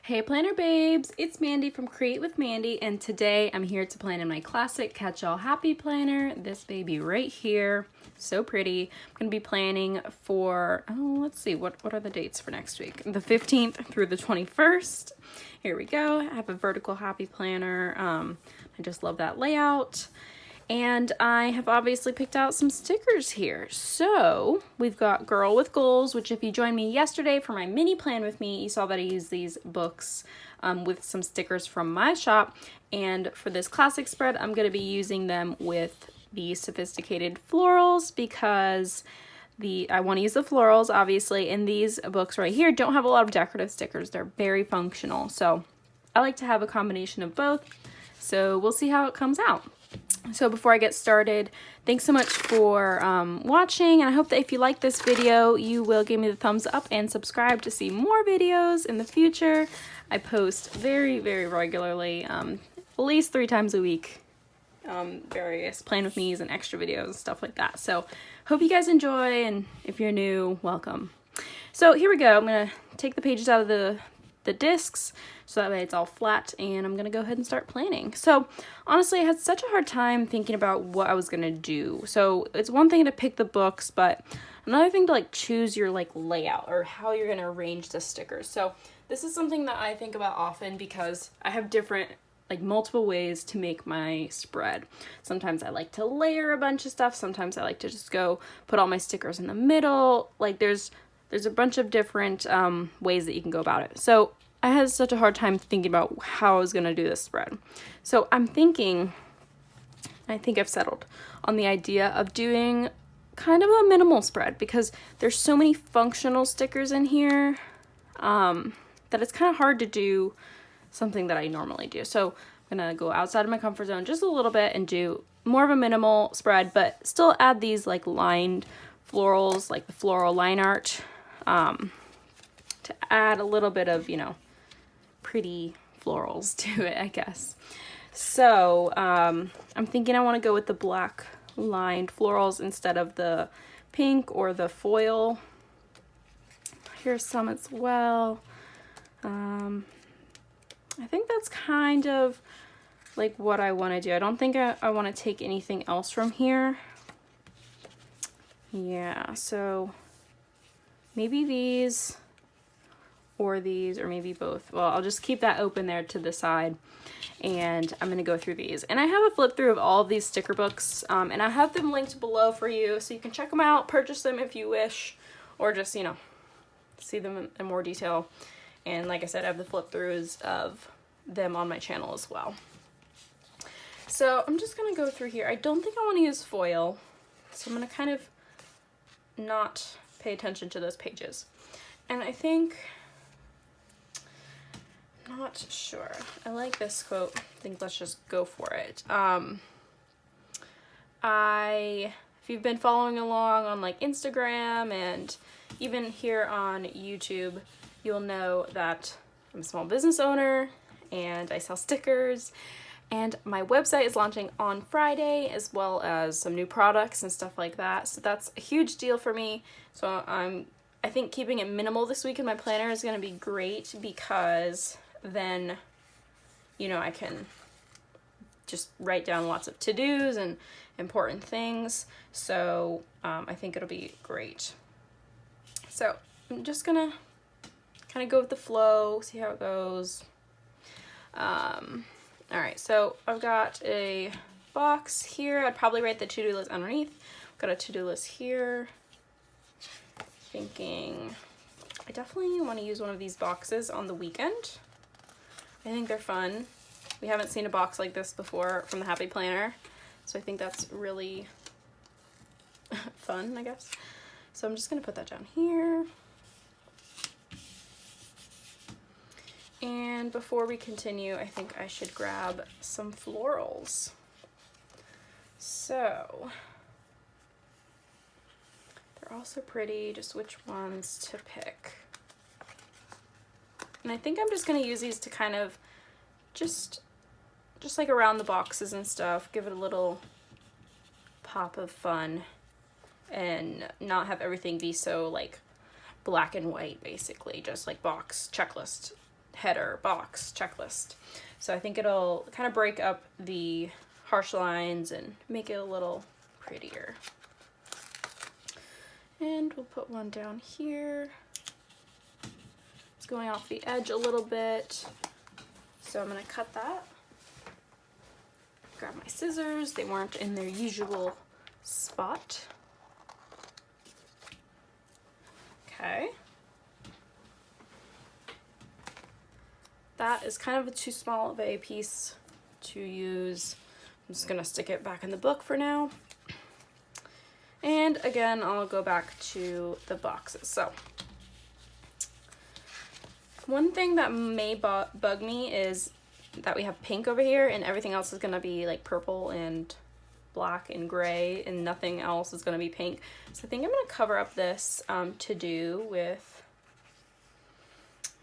Hey planner babes, it's Mandy from Create with Mandy, and today I'm here to plan in my classic Catch-All Happy Planner, this baby right here. So pretty. I'm going to be planning for, let's see, what are the dates for next week? The 15th through the 21st. Here we go. I have a vertical happy planner. I just love that layout. And I have obviously picked out some stickers here. So we've got Girl with Goals, which if you joined me yesterday for my mini plan with me, you saw that I used these books with some stickers from my shop. And for this classic spread, I'm going to be using them with the sophisticated florals because I want to use the florals, obviously, and these books right here don't have a lot of decorative stickers. They're very functional. So I like to have a combination of both. So we'll see how it comes out. So before I get started, thanks so much for watching, and I hope that if you like this video, you will give me the thumbs up and subscribe to see more videos in the future. I post very, very regularly, at least 3 times a week, various plan with me's and extra videos and stuff like that. So hope you guys enjoy, and if you're new, welcome. So here we go. I'm going to take the pages out of the discs so that way it's all flat, and I'm gonna go ahead and start planning. So honestly, I had such a hard time thinking about what I was gonna do. So it's one thing to pick the books, but another thing to like choose your like layout or how you're gonna arrange the stickers. So this is something that I think about often because I have different multiple ways to make my spread. Sometimes I like to layer a bunch of stuff. Sometimes I like to just go put all my stickers in the middle. Like there's a bunch of different ways that you can go about it. So I had such a hard time thinking about how I was going to do this spread. So I'm thinking, I think I've settled on the idea of doing kind of a minimal spread because there's so many functional stickers in here that it's kind of hard to do something that I normally do. So I'm going to go outside of my comfort zone just a little bit and do more of a minimal spread, but still add these like lined florals, like the floral line art, to add a little bit of, pretty florals to it, I guess. So I'm thinking I want to go with the black lined florals instead of the pink or the foil. Here's some as well. I think that's kind of like what I want to do. I don't think I want to take anything else from here. Yeah, so maybe these or these, or maybe both. Well, I'll just keep that open there to the side, and I'm going to go through these. And I have a flip through of all of these sticker books, and I have them linked below for you, so you can check them out, purchase them if you wish, or just, see them in more detail. And like I said, I have the flip throughs of them on my channel as well. So I'm just going to go through here. I don't think I want to use foil, so I'm going to kind of not pay attention to those pages. And I think, not sure. I like this quote. I think let's just go for it. If you've been following along on like Instagram and even here on YouTube, you'll know that I'm a small business owner and I sell stickers, and my website is launching on Friday, as well as some new products and stuff like that. So that's a huge deal for me. So I think keeping it minimal this week in my planner is going to be great because then, I can just write down lots of to-dos and important things. So I think it'll be great. So I'm just going to kind of go with the flow, see how it goes. All right, so I've got a box here. I'd probably write the to-do list underneath. I've got a to-do list here. Thinking I definitely want to use one of these boxes on the weekend. I think they're fun. We haven't seen a box like this before from the Happy Planner, so I think that's really fun, I guess. So I'm just going to put that down here. And before we continue, I think I should grab some florals. So they're also pretty, just which ones to pick. And I think I'm just going to use these to kind of just like around the boxes and stuff, give it a little pop of fun and not have everything be so like black and white, basically, just like box checklist header box checklist. So I think it'll kind of break up the harsh lines and make it a little prettier. And we'll put one down here. It's going off the edge a little bit, so I'm going to cut that. Grab my scissors. They weren't in their usual spot. Okay. That is kind of too small of a piece to use. I'm just going to stick it back in the book for now. And again, I'll go back to the boxes. So one thing that may bug me is that we have pink over here and everything else is going to be like purple and black and gray and nothing else is going to be pink. So I think I'm going to cover up this to-do with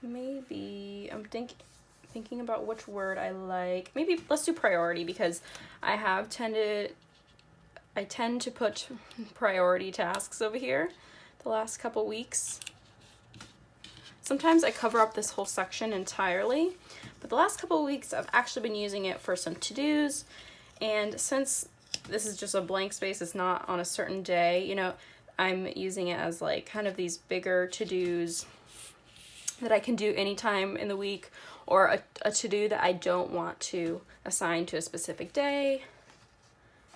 maybe, I'm thinking about which word I like. Maybe let's do priority, because I tend to put priority tasks over here the last couple weeks. Sometimes I cover up this whole section entirely, but the last couple of weeks I've actually been using it for some to-dos, and since this is just a blank space, it's not on a certain day, you know, I'm using it as like kind of these bigger to-dos that I can do anytime in the week, or a to-do that I don't want to assign to a specific day.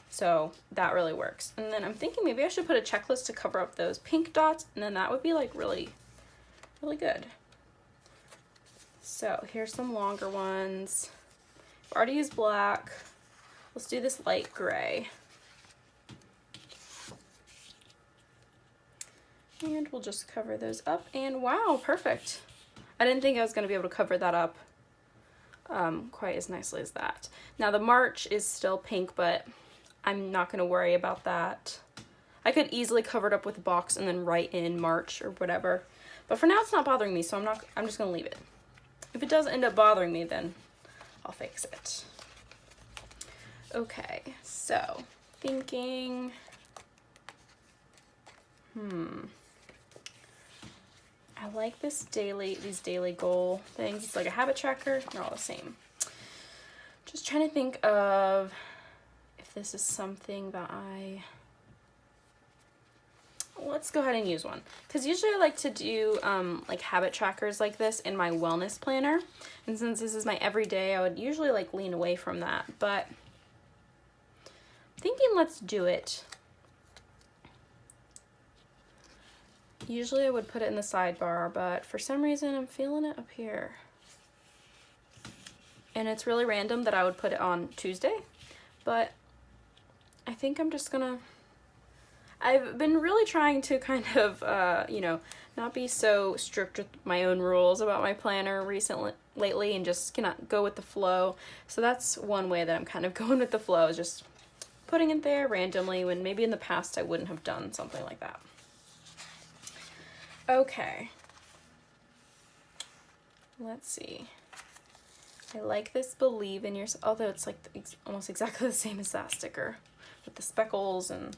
So that really works. And then I'm thinking maybe I should put a checklist to cover up those pink dots, and then that would be like really good. So here's some longer ones. I've already used black. Let's do this light gray. And we'll just cover those up, and wow, perfect. I didn't think I was going to be able to cover that up quite as nicely as that. Now the March is still pink, but I'm not going to worry about that. I could easily cover it up with a box and then write in March or whatever. But for now it's not bothering me, so I'm just going to leave it. If it does end up bothering me, then I'll fix it. Okay, so thinking, I like these daily goal things. It's like a habit tracker. They're all the same. Just trying to think of if this is something that let's go ahead and use one. Because usually I like to do like habit trackers like this in my wellness planner. And since this is my everyday, I would usually like lean away from that. But I'm thinking let's do it. Usually I would put it in the sidebar, but for some reason I'm feeling it up here. And it's really random that I would put it on Tuesday, but I think I'm just gonna, I've been really trying to kind of, you know, not be so strict with my own rules about my planner lately and just cannot go with the flow. So that's one way that I'm kind of going with the flow, is just putting it there randomly when maybe in the past I wouldn't have done something like that. Okay, let's see. I like this believe in yourself, although it's like almost exactly the same as that sticker with the speckles and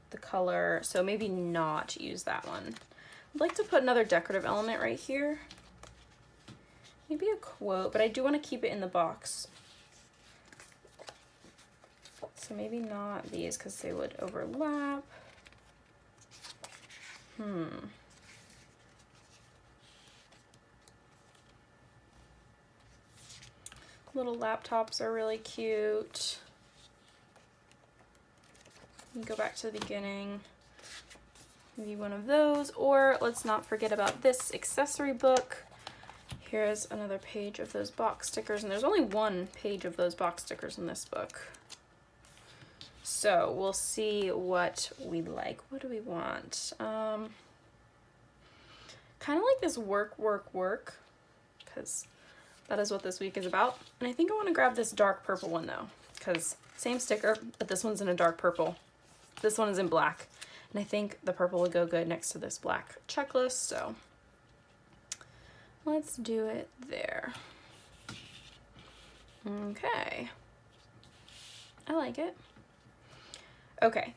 the color, so maybe not use that one. I'd like to put another decorative element right here. Maybe a quote, but I do want to keep it in the box. So maybe not these because they would overlap. Little laptops are really cute. You go back to the beginning. Maybe one of those, or let's not forget about this accessory book. Here's another page of those box stickers, and there's only one page of those box stickers in this book. So we'll see what we like. What do we want? Kind of like this work, because that is what this week is about. And I think I want to grab this dark purple one though, because same sticker, but this one's in a dark purple. This one is in black. And I think the purple would go good next to this black checklist, so let's do it there. Okay. I like it. Okay.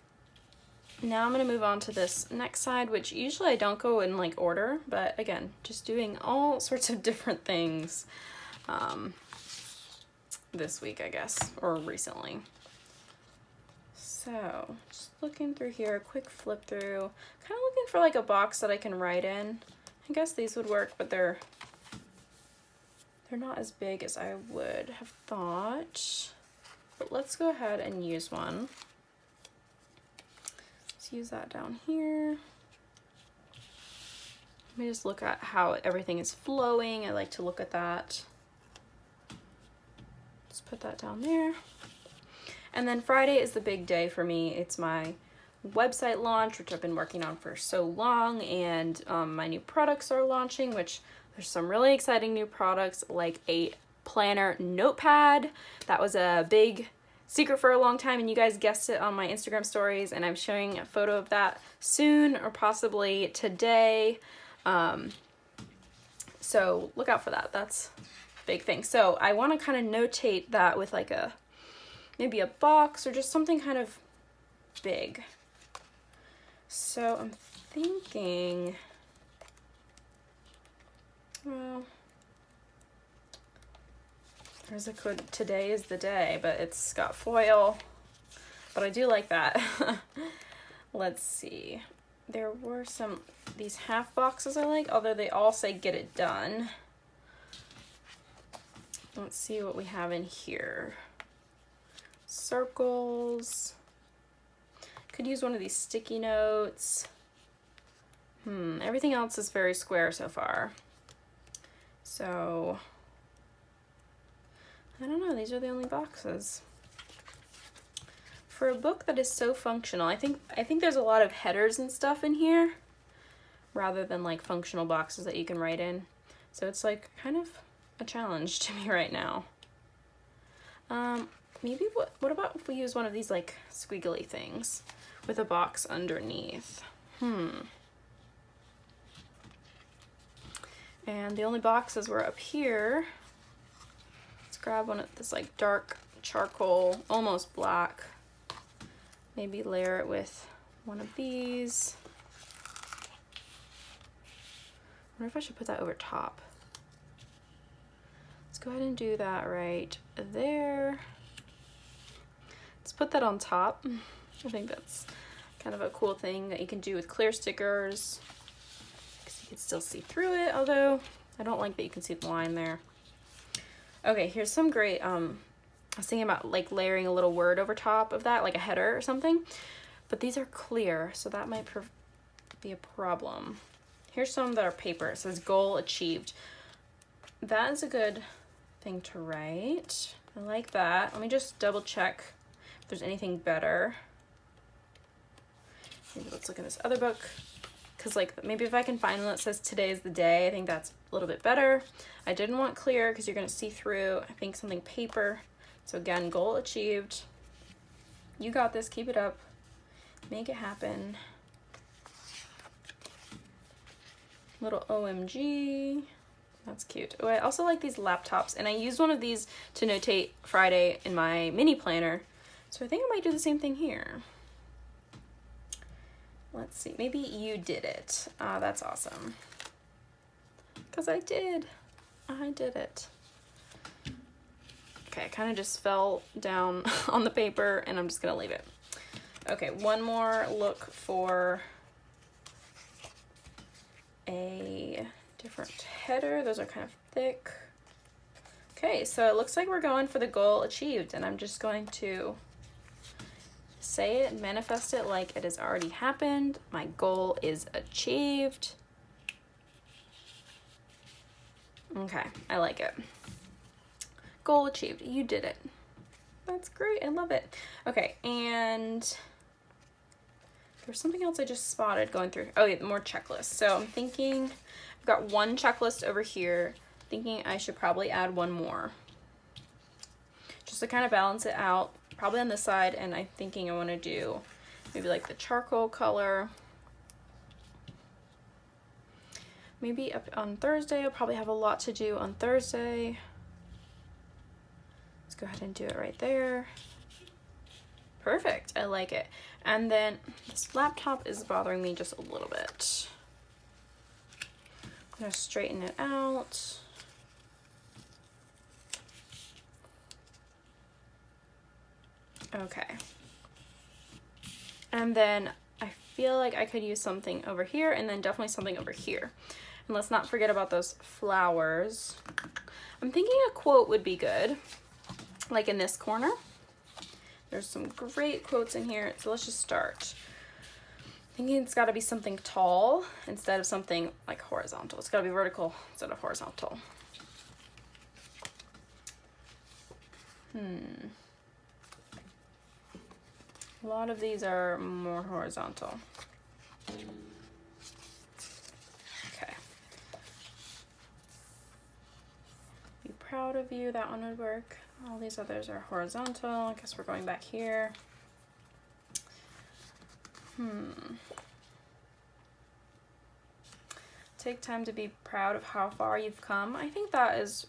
Now I'm going to move on to this next side, which usually I don't go in like order, but again, just doing all sorts of different things this week, I guess, or recently. So just looking through here, a quick flip through, kind of looking for like a box that I can write in. I guess these would work, but they're not as big as I would have thought. But let's go ahead and use one. Let's use that down here. Let me just look at how everything is flowing. I like to look at that. Just put that down there. And then Friday is the big day for me. It's my website launch, which I've been working on for so long, and my new products are launching, which there's some really exciting new products, like a planner notepad. That was a big secret for a long time, and you guys guessed it on my Instagram stories, and I'm showing a photo of that soon, or possibly today. So look out for that. That's a big thing. So I want to kind of notate that with like maybe a box or just something kind of big. So I'm thinking, well, there's a code, today is the day, but it's got foil, but I do like that. Let's see. There were these half boxes I like, although they all say get it done. Let's see what we have in here. Circles. Could use one of these sticky notes. Everything else is very square so far. So, I don't know, these are the only boxes. For a book that is so functional, I think there's a lot of headers and stuff in here, rather than like functional boxes that you can write in. So it's like kind of a challenge to me right now. Maybe what about if we use one of these like squiggly things with a box underneath? And the only boxes were up here. Let's grab one of this like dark charcoal, almost black. Maybe layer it with one of these. I wonder if I should put that over top. Let's go ahead and do that right there. Let's put that on top. I think that's kind of a cool thing that you can do with clear stickers, because you can still see through it, although I don't like that you can see the line there. Okay, here's some great, I was thinking about like layering a little word over top of that, like a header or something, but these are clear, so that might be a problem. Here's some that are paper. It says goal achieved. That is a good thing to write. I like that. Let me just double check if there's anything better. Maybe let's look in this other book, because like maybe if I can find one that says today is the day, I think that's a little bit better. I didn't want clear because you're going to see through. I think something paper. So again, goal achieved. You got this. Keep it up. Make it happen. Little OMG. That's cute. Oh, I also like these laptops, and I used one of these to notate Friday in my mini planner. So I think I might do the same thing here. Let's see. Maybe you did it. That's awesome. Because I did. I did it. Okay, it kind of just fell down on the paper, and I'm just going to leave it. Okay, one more look for a different header. Those are kind of thick. Okay, so it looks like we're going for the goal achieved, and I'm just going to say it, manifest it like it has already happened. My goal is achieved. Okay, I like it. Goal achieved. You did it. That's great. I love it. Okay, and there's something else I just spotted going through. Oh yeah, more checklists. So I'm thinking I've got one checklist over here. Thinking I should probably add one more, just to kind of balance it out. Probably on this side, and I'm thinking I want to do maybe like the charcoal color. Maybe up on Thursday. I'll probably have a lot to do on Thursday. Let's go ahead and do it right there. Perfect, I like it. And then this laptop is bothering me just a little bit. I'm gonna straighten it out. Okay. And then I feel like I could use something over here and then definitely something over here. And let's not forget about those flowers. I'm thinking a quote would be good, like in this corner. There's some great quotes in here, so let's just start. Thinking it's gotta be something tall instead of something like horizontal. It's gotta be vertical instead of horizontal. A lot of these are more horizontal. Okay. Be proud of you, that one would work. All these others are horizontal. I guess we're going back here. Take time to be proud of how far you've come. I think that is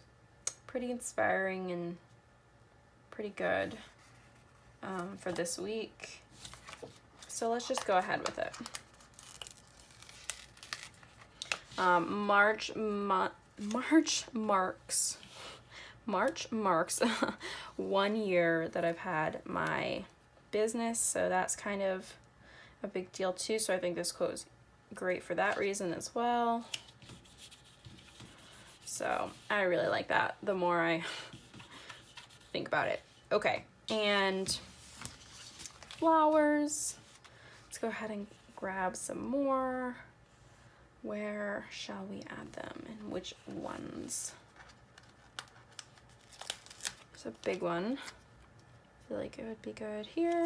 pretty inspiring and pretty good for this week. So let's just go ahead with it. March marks 1 year that I've had my business, so that's kind of a big deal too. So I think this quote is great for that reason as well. So I really like that the more I think about it. Okay, and flowers. Let's go ahead and grab some more. Where shall we add them and which ones? There's a big one. I feel like it would be good here.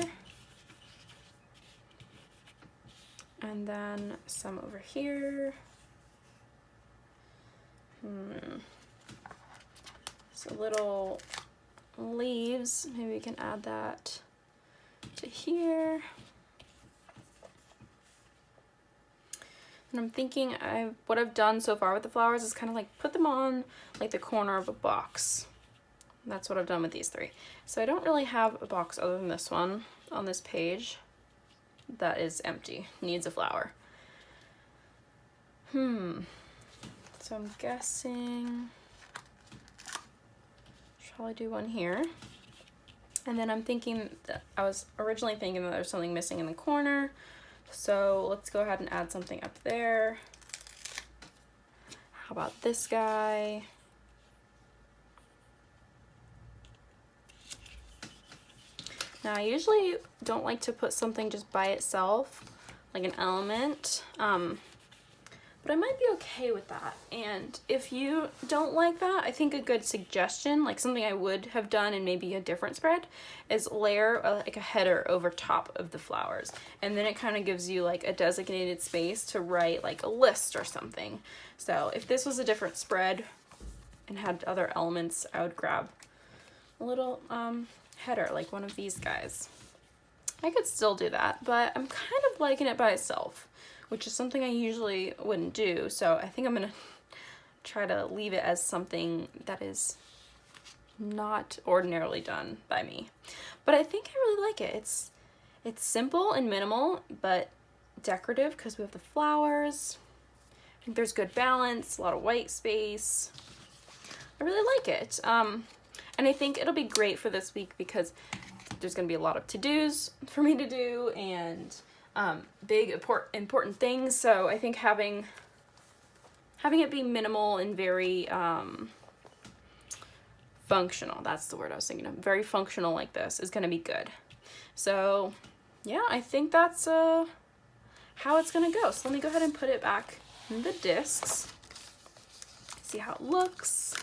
And then some over here. So little leaves, maybe we can add that to here. And I'm thinking what I've done so far with the flowers is kind of like put them on like the corner of a box. That's what I've done with these three. So I don't really have a box other than this one on this page that is empty, needs a flower. So I'm guessing should probably do one here. And then I'm thinking that I was originally thinking that there's something missing in the corner. So let's go ahead and add something up there. How about this guy? Now I usually don't like to put something just by itself, like an element, but I might be okay with that. And if you don't like that, I think a good suggestion, like something I would have done in maybe a different spread, is layer like a header over top of the flowers. And then it kind of gives you like a designated space to write like a list or something. So if this was a different spread and had other elements, I would grab a little header, like one of these guys. I could still do that, but I'm kind of liking it by itself, which is something I usually wouldn't do. So I think I'm gonna try to leave it as something that is not ordinarily done by me. But I think I really like it. It's simple and minimal, but decorative because we have the flowers. I think there's good balance, a lot of white space. I really like it. And I think it'll be great for this week because there's going to be a lot of to-dos for me to do and big important things. So I think having it be minimal and very functional, that's the word I was thinking of, very functional like this is going to be good. So yeah, I think that's how it's going to go. So let me go ahead and put it back in the discs. See how it looks.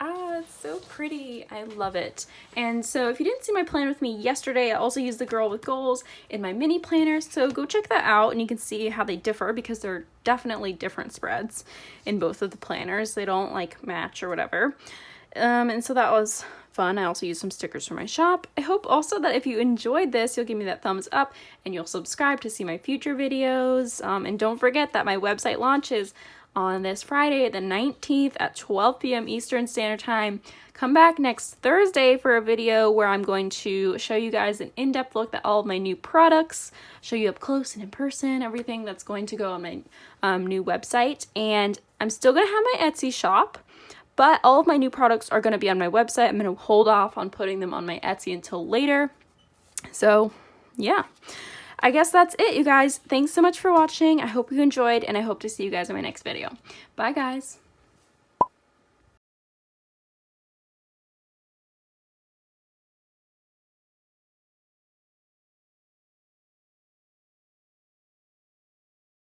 Ah, it's so pretty. I love it. And so if you didn't see my plan with me yesterday, I also used the Girl with Goals in my mini planner. So go check that out and you can see how they differ because they're definitely different spreads in both of the planners. They don't like match or whatever. And so that was fun. I also used some stickers from my shop. I hope also that if you enjoyed this, you'll give me that thumbs up and you'll subscribe to see my future videos. And don't forget that my website launches on this Friday, the 19th at 12 p.m. Eastern Standard Time. Come back next Thursday for a video where I'm going to show you guys an in-depth look at all of my new products, show you up close and in person, everything that's going to go on my new website. And I'm still going to have my Etsy shop, but all of my new products are going to be on my website. I'm going to hold off on putting them on my Etsy until later. So yeah, I guess that's it, you guys. Thanks so much for watching. I hope you enjoyed, and I hope to see you guys in my next video. Bye, guys.